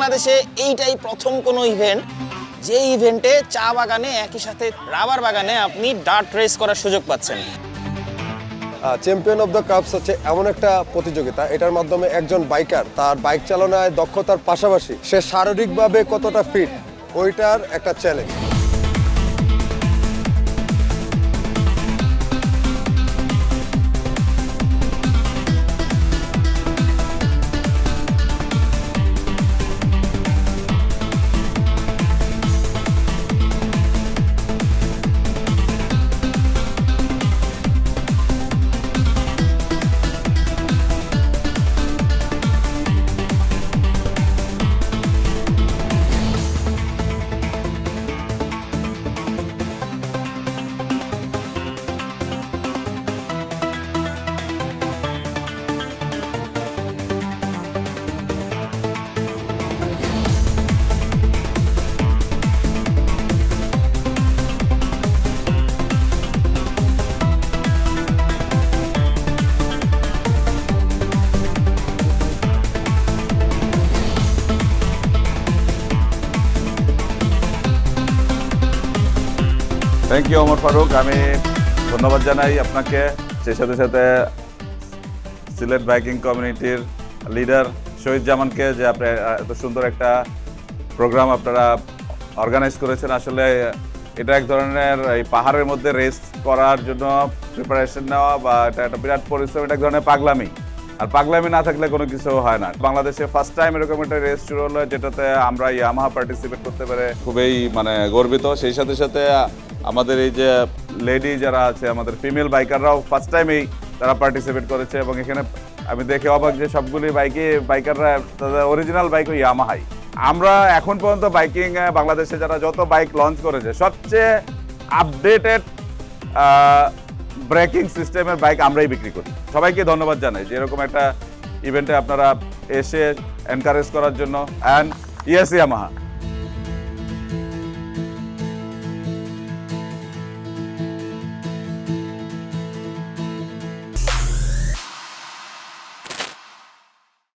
বাংলাদেশে এইটাই প্রথম কোনো ইভেন্ট যে ইভেন্টে চা বাগানে একই সাথে রাবার বাগানে আপনি ডার্ট রেস করার সুযোগ পাচ্ছেন। চ্যাম্পিয়ন অফ দ্য কাপস হচ্ছে এমন একটা প্রতিযোগিতা, এটার মাধ্যমে একজন বাইকার তার বাইক চালনায় দক্ষতার পাশাপাশি সে শারীরিকভাবে কতটা ফিট ওইটার একটা challenge. Thank you Omar Faruk. আমি ধন্যবাদ জানাই আপনাকে, সেই সাথে সাথে সিলেট বাইকিং কমিউনিটির লিডার শহীদ জামানকে, যে আপনি এত সুন্দর একটা প্রোগ্রাম আপনারা অর্গানাইজ করেছেন। আসলে এটা এক ধরনের এই পাহাড়ের মধ্যে রেস করার জন্য প্রিপারেশন নেওয়া বা এটা একটা বিরাট পরিশ্রম, এটা এক ধরনের পাগলামি। আর পাগলামি না থাকলে কোনো কিছু হয় না। বাংলাদেশে ফার্স্ট টাইম এরকম একটা রেস শুরু হলো, যেটাতে আমরা ইয়ামাহা পার্টিসিপেট করতে পেরে খুবই গর্বিত। সেই সাথে সাথে আমাদের এই যে লেডি যারা আছে, আমাদের ফিমেল বাইকাররাও ফার্স্ট টাইমেই তারা পার্টিসিপেট করেছে। এবং এখানে আমি দেখে অবাক যে সবগুলি বাইকাররা তাদের অরিজিনাল বাইক ওই ইয়ামাহাই। আমরা এখন পর্যন্ত বাইকিং বাংলাদেশে যারা যত বাইক লঞ্চ করেছে, সবচেয়ে আপডেটেড ব্রেকিং সিস্টেমের বাইক আমরাই বিক্রি করি। সবাইকে ধন্যবাদ জানাই যে এরকম একটা ইভেন্টে আপনারা এসে এনকারেজ করার জন্য। And yes Yamaha.